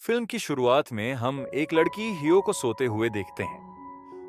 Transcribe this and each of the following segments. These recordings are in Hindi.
फिल्म की शुरुआत में हम एक लड़की हियो को सोते हुए देखते हैं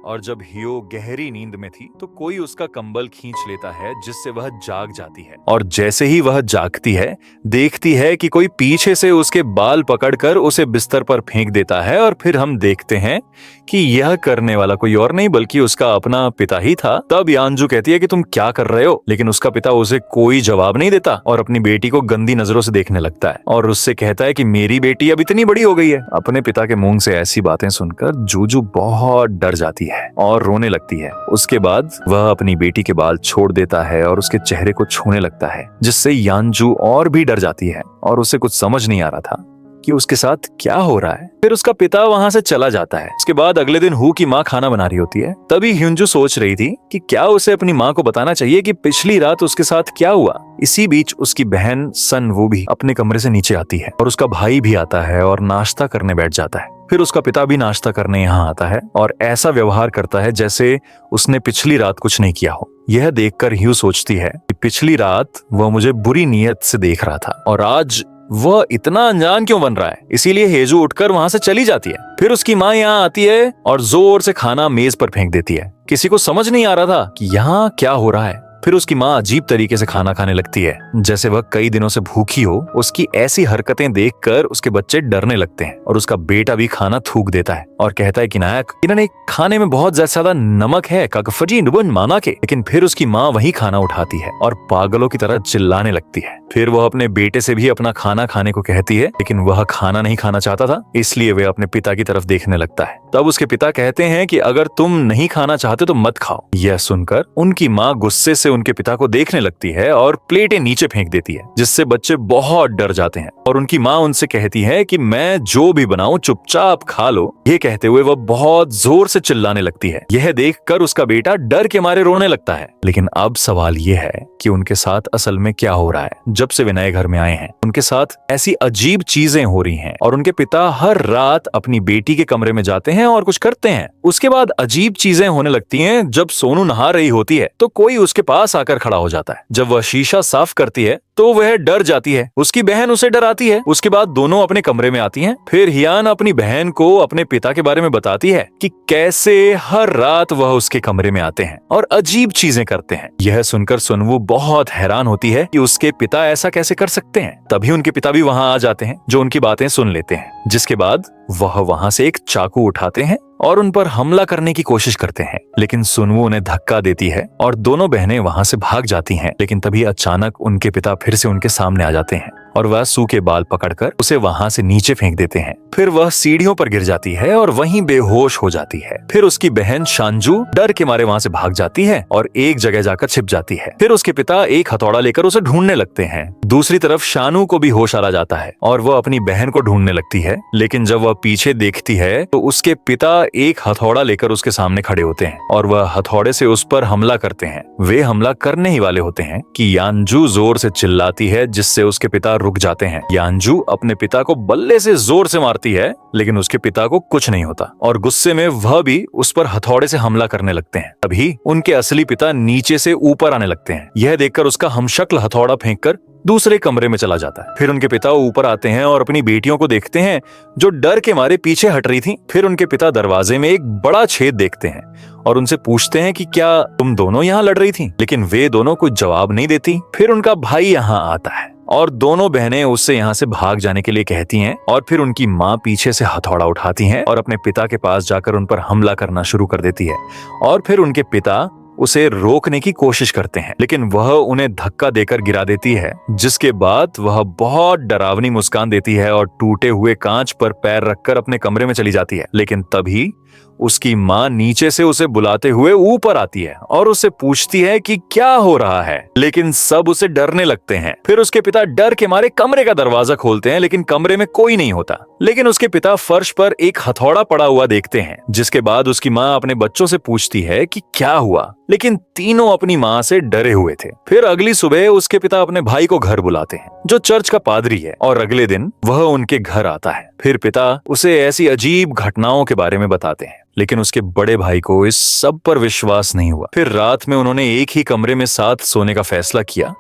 और जब हियो गहरी नींद में थी तो कोई उसका कंबल खींच लेता है जिससे वह जाग जाती है और जैसे ही वह जागती है देखती है कि कोई पीछे से उसके बाल पकड़कर उसे बिस्तर पर फेंक देता है और फिर हम देखते हैं कि यह करने वाला कोई और नहीं बल्कि उसका अपना पिता ही था। तब यांजू कहती है कि तुम क्या कर रहे हो, लेकिन उसका पिता उसे कोई जवाब नहीं देता और अपनी बेटी को गंदी नजरों से देखने लगता है और उससे कहता है कि मेरी बेटी अब इतनी बड़ी हो गई है। अपने पिता के मुंह से ऐसी बातें सुनकर जूजू बहुत डर जाती है और रोने लगती है। उसके बाद वह अपनी बेटी के बाल छोड़ देता है और उसके चेहरे को छूने लगता है, जिससे यांजू और भी डर जाती है और उसे कुछ समझ नहीं आ रहा था कि उसके साथ क्या हो रहा है। फिर उसका पिता वहां से चला जाता है। उसके बाद अगले दिन हु की माँ खाना बना रही होती है। तभी ह्युंजू सोच रही थी कि क्या उसे अपनी माँ को बताना चाहिए कि पिछली रात उसके साथ क्या हुआ। इसी बीच उसकी बहन सन वो भी अपने कमरे से नीचे आती है और उसका भाई भी आता है और नाश्ता करने बैठ जाता है। फिर उसका पिता भी नाश्ता करने यहाँ आता है और ऐसा व्यवहार करता है जैसे उसने पिछली रात कुछ नहीं किया हो। यह देखकर ह्यू सोचती है कि पिछली रात वह मुझे बुरी नीयत से देख रहा था और आज वह इतना अनजान क्यों बन रहा है। इसीलिए हेजू उठकर वहां से चली जाती है। फिर उसकी माँ यहाँ आती है और जोर से खाना मेज पर फेंक देती है। किसी को समझ नहीं आ रहा था कि यहाँ क्या हो रहा है। फिर उसकी माँ अजीब तरीके से खाना खाने लगती है, जैसे वह कई दिनों से भूखी हो। उसकी ऐसी हरकतें देखकर उसके बच्चे डरने लगते हैं और उसका बेटा भी खाना थूक देता है और कहता है कि नायक, इन्होंने खाने में बहुत ज्यादा नमक है, काकफजी नुबन माना के। लेकिन फिर उसकी माँ वही खाना उठाती है और पागलों की तरह चिल्लाने लगती है। फिर वह अपने बेटे से भी अपना खाना खाने को कहती है, लेकिन वह खाना नहीं खाना चाहता था, इसलिए वह अपने पिता की तरफ देखने लगता है। तब उसके पिता कहते हैं कि अगर तुम नहीं खाना चाहते तो मत खाओ। यह सुनकर उनकी माँ गुस्से से उनके पिता को देखने लगती है और प्लेटें नीचे फेंक देती है, जिससे बच्चे बहुत डर जाते हैं और उनकी माँ उनसे कहती है कि मैं जो भी बनाऊं चुपचाप खा लो। ये कहते हुए वह बहुत जोर से चिल्लाने लगती है। यह देखकर उसका बेटा डर के मारे रोने लगता है। लेकिन अब सवाल यह है कि उनके साथ असल में क्या हो रहा है। जब से वे नए घर में आए हैं उनके साथ ऐसी अजीब चीजें हो रही हैं और उनके पिता हर रात अपनी बेटी के कमरे में जाते हैं और कुछ करते हैं। उसके बाद अजीब चीजें होने लगती हैं। जब सोनू नहा रही होती है तो कोई उसके पास आकर खड़ा हो जाता है। जब वह शीशा साफ करती है तो वह डर जाती है। उसकी बहन उसे डराती है। उसके बाद दोनों अपने कमरे में आती हैं। फिर हियान अपनी बहन को अपने पिता के बारे में बताती है कि कैसे हर रात वह उसके कमरे में आते हैं और अजीब चीजें करते हैं। यह सुनकर सुनवू बहुत हैरान होती है कि उसके पिता ऐसा कैसे कर सकते हैं। तभी उनके पिता भी वहां आ जाते हैं, जो उनकी बातें सुन लेते हैं। जिसके बाद वह वहां से एक चाकू उठाते हैं और उन पर हमला करने की कोशिश करते हैं, लेकिन सुनवू उन्हें धक्का देती है और दोनों बहनें वहां से भाग जाती हैं। लेकिन तभी अचानक उनके पिता फिर से उनके सामने आ जाते हैं और वह सू के बाल पकड़कर उसे वहां से नीचे फेंक देते हैं। फिर वह सीढ़ियों पर गिर जाती है और वहीं बेहोश हो जाती है। फिर उसकी बहन शांजू डर के मारे वहां से भाग जाती है और एक जगह जाकर छिप जाती है। फिर उसके पिता एक हथौड़ा लेकर उसे ढूंढने लगते हैं। दूसरी तरफ शानू को भी होश आ जाता है और वह अपनी बहन को ढूंढने लगती है। लेकिन जब वह पीछे देखती है तो उसके पिता एक हथौड़ा लेकर उसके सामने खड़े होते हैं और वह हथौड़े से उस पर हमला करते हैं। वे हमला करने ही वाले होते हैं कि यांजू जोर से चिल्लाती है, जिससे उसके पिता रुक जाते हैं। यांजू अपने पिता को बल्ले से जोर से मारती है, लेकिन उसके पिता को कुछ नहीं होता और गुस्से में वह भी उस पर हथौड़े से हमला करने लगते हैं। तभी उनके असली पिता नीचे से ऊपर आने लगते हैं। यह देखकर उसका हमशक्ल हथौड़ा फेंककर दूसरे कमरे में चला जाता है। फिर उनके पिता ऊपर आते हैं और अपनी बेटियों को देखते हैं जो डर के मारे पीछे हट रही थीं। फिर उनके पिता दरवाजे में एक बड़ा छेद देखते हैं और उनसे पूछते हैं कि क्या तुम दोनों यहाँ लड़ रही थीं? लेकिन वे दोनों कुछ जवाब नहीं देती। फिर उनका भाई यहाँ आता है और दोनों बहनें उससे यहाँ से भाग जाने के लिए कहती हैं और फिर उनकी माँ पीछे से हथौड़ा उठाती हैं और अपने पिता के पास जाकर उन पर हमला करना शुरू कर देती है। और फिर उनके पिता उसे रोकने की कोशिश करते हैं, लेकिन वह उन्हें धक्का देकर गिरा देती है, जिसके बाद वह बहुत डरावनी मुस्कान देती है और टूटे हुए कांच पर पैर रखकर अपने कमरे में चली जाती है। लेकिन तभी उसकी माँ नीचे से उसे बुलाते हुए ऊपर आती है और उससे पूछती है कि क्या हो रहा है, लेकिन सब उसे डरने लगते हैं। फिर उसके पिता डर के मारे कमरे का दरवाजा खोलते हैं, लेकिन कमरे में कोई नहीं होता। लेकिन उसके पिता फर्श पर एक हथौड़ा पड़ा हुआ देखते हैं। जिसके बाद उसकी माँ अपने बच्चों से पूछती है कि क्या हुआ, लेकिन तीनों अपनी माँ से डरे हुए थे। फिर अगली सुबह उसके पिता अपने भाई को घर बुलाते हैं, जो चर्च का पादरी है, और अगले दिन वह उनके घर आता है। फिर पिता उसे ऐसी अजीब घटनाओं के बारे में बताते हैं, लेकिन उसके बड़े भाई को इस सब पर विश्वास नहीं हुआ। फिर रात में उन्होंने एक ही कमरे में साथ सोने का फैसला किया।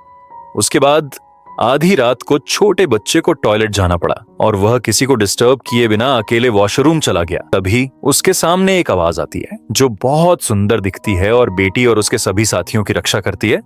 उसके बाद आधी रात को छोटे बच्चे को टॉयलेट जाना पड़ा और वह किसी को डिस्टर्ब किए बिना अकेले वॉशरूम चला गया। तभी उसके सामने एक आवाज आती है जो बहुत सुंदर दिखती है और बेटी और उसके सभी साथियों की रक्षा करती है।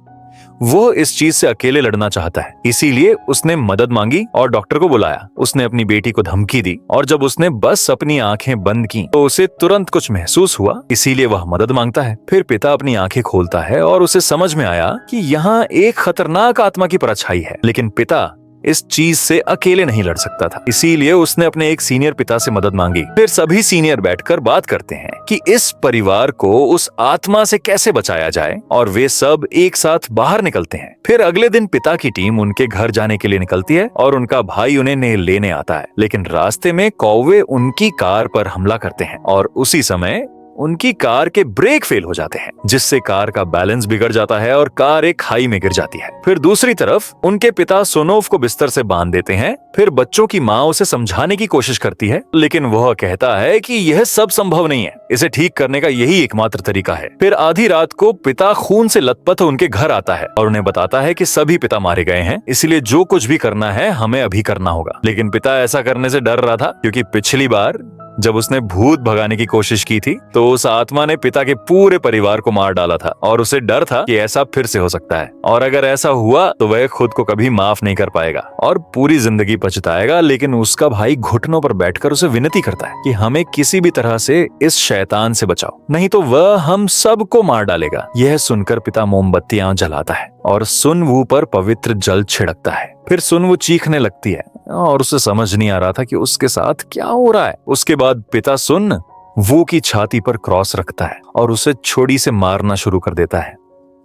वो इस चीज से अकेले लड़ना चाहता है, इसीलिए उसने मदद मांगी और डॉक्टर को बुलाया। उसने अपनी बेटी को धमकी दी और जब उसने बस अपनी आंखें बंद की तो उसे तुरंत कुछ महसूस हुआ, इसीलिए वह मदद मांगता है। फिर पिता अपनी आंखें खोलता है और उसे समझ में आया कि यहाँ एक खतरनाक आत्मा की परछाई है, लेकिन पिता इस चीज से अकेले नहीं लड़ सकता था, इसीलिए उसने अपने एक सीनियर पिता से मदद मांगी। फिर सभी सीनियर बैठकर बात करते हैं कि इस परिवार को उस आत्मा से कैसे बचाया जाए और वे सब एक साथ बाहर निकलते हैं। फिर अगले दिन पिता की टीम उनके घर जाने के लिए निकलती है और उनका भाई उन्हें लेने आता है, लेकिन रास्ते में कौवे उनकी कार पर हमला करते हैं और उसी समय उनकी कार के ब्रेक फेल हो जाते हैं, जिससे कार का बैलेंस बिगड़ जाता है और कार एक खाई में गिर जाती है। फिर दूसरी तरफ उनके पिता सोनोव को बिस्तर से बांध देते हैं। फिर बच्चों की माँ उसे समझाने की कोशिश करती है, लेकिन वह कहता है कि यह सब संभव नहीं है, इसे ठीक करने का यही एकमात्र तरीका है। फिर आधी रात को पिता खून से लथपथ उनके घर आता है और उन्हें बताता है कि सभी पिता मारे गए हैं, इसलिए जो कुछ भी करना है हमें अभी करना होगा। लेकिन पिता ऐसा करने से डर रहा था, क्योंकि पिछली बार जब उसने भूत भगाने की कोशिश की थी तो उस आत्मा ने पिता के पूरे परिवार को मार डाला था और उसे डर था कि ऐसा फिर से हो सकता है, और अगर ऐसा हुआ तो वह खुद को कभी माफ नहीं कर पाएगा और पूरी जिंदगी पछताएगा। लेकिन उसका भाई घुटनों पर बैठकर उसे विनती करता है कि हमें किसी भी तरह से इस शैतान से बचाओ, नहीं तो वह हम सबको मार डालेगा। यह सुनकर पिता मोमबत्तियां जलाता है और सुन वू पर पवित्र जल छिड़कता है। फिर सुन वो चीखने लगती है और उसे समझ नहीं आ रहा था कि उसके साथ क्या हो रहा है। उसके बाद पिता सुन वो की छाती पर क्रॉस रखता है और उसे छुरी से मारना शुरू कर देता है।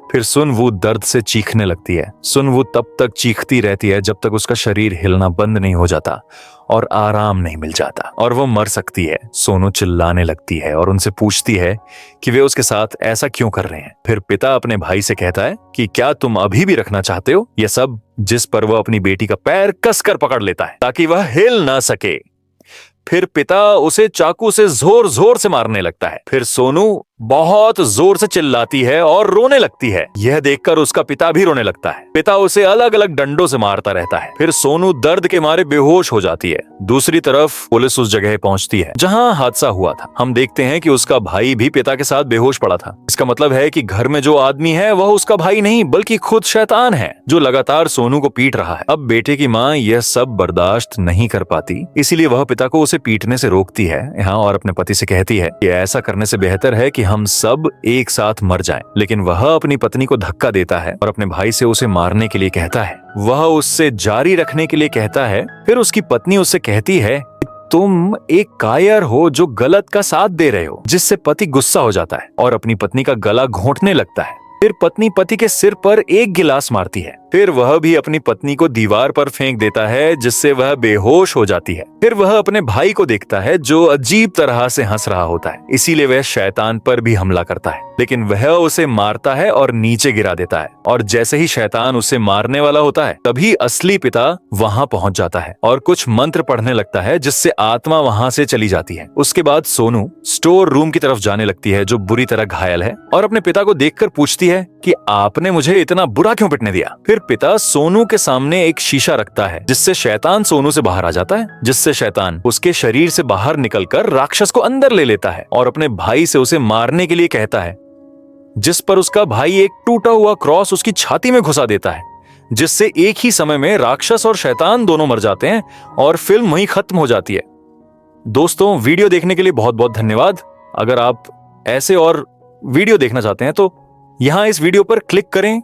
फिर सुन वो दर्द से चीखने लगती है। सुन वो तब तक चीखती रहती है जब तक उसका शरीर हिलना बंद नहीं हो जाता और आराम नहीं मिल जाता और वो मर सकती है। सोनू चिल्लाने लगती है और उनसे पूछती है कि वे उसके साथ ऐसा क्यों कर रहे हैं। फिर पिता अपने भाई से कहता है कि क्या तुम अभी भी रखना चाहते हो यह सब, जिस पर वह अपनी बेटी का पैर कसकर पकड़ लेता है ताकि वह हिल ना सके। फिर पिता उसे चाकू से जोर जोर से मारने लगता है। फिर सोनू बहुत जोर से चिल्लाती है और रोने लगती है। यह देखकर उसका पिता भी रोने लगता है। पिता उसे अलग अलग डंडों से मारता रहता है। फिर सोनू दर्द के मारे बेहोश हो जाती है। दूसरी तरफ पुलिस उस जगह पहुंचती है जहां हादसा हुआ था। हम देखते हैं कि उसका भाई भी पिता के साथ बेहोश पड़ा था। इसका मतलब है कि घर में जो आदमी है वह उसका भाई नहीं बल्कि खुद शैतान है जो लगातार सोनू को पीट रहा है। अब बेटे की माँ यह सब बर्दाश्त नहीं कर पाती, इसीलिए वह पिता को उसे पीटने से रोकती है यहाँ और अपने पति से कहती है कि ऐसा करने से बेहतर है कि हम सब एक साथ मर जाएं। लेकिन वह अपनी पत्नी को धक्का देता है और अपने भाई से उसे मारने के लिए कहता है। वह उससे जारी रखने के लिए कहता है। फिर उसकी पत्नी उससे कहती है कि तुम एक कायर हो जो गलत का साथ दे रहे हो, जिससे पति गुस्सा हो जाता है और अपनी पत्नी का गला घोंटने लगता है। फिर पत्नी पति के सिर पर एक गिलास मारती है। फिर वह भी अपनी पत्नी को दीवार पर फेंक देता है जिससे वह बेहोश हो जाती है। फिर वह अपने भाई को देखता है जो अजीब तरह से हंस रहा होता है, इसीलिए वह शैतान पर भी हमला करता है, लेकिन वह उसे मारता है और नीचे गिरा देता है। और जैसे ही शैतान उसे मारने वाला होता है तभी असली पिता वहां पहुंच जाता है और कुछ मंत्र पढ़ने लगता है जिससे आत्मा वहां से चली जाती है। उसके बाद सोनू स्टोर रूम की तरफ जाने लगती है जो बुरी तरह घायल है और अपने पिता को देखकर पूछती है कि आपने मुझे इतना बुरा क्यों पिटने दिया। फिर पिता सोनू के सामने एक शीशा रखता है जिससे शैतान सोनू से बाहर आ जाता है, जिससे शैतान उसके शरीर से बाहर निकलकर राक्षस को अंदर ले लेता है और अपने भाई से उसे मारने के लिए कहता है, जिस पर उसका भाई एक टूटा हुआ क्रॉस उसकी छाती में घुसा देता है, जिससे एक ही समय में राक्षस और शैतान दोनों मर जाते हैं और फिल्म वहीं खत्म हो जाती है। दोस्तों, वीडियो देखने के लिए बहुत बहुत धन्यवाद। अगर आप ऐसे और वीडियो देखना चाहते हैं तो यहाँ इस वीडियो पर क्लिक करें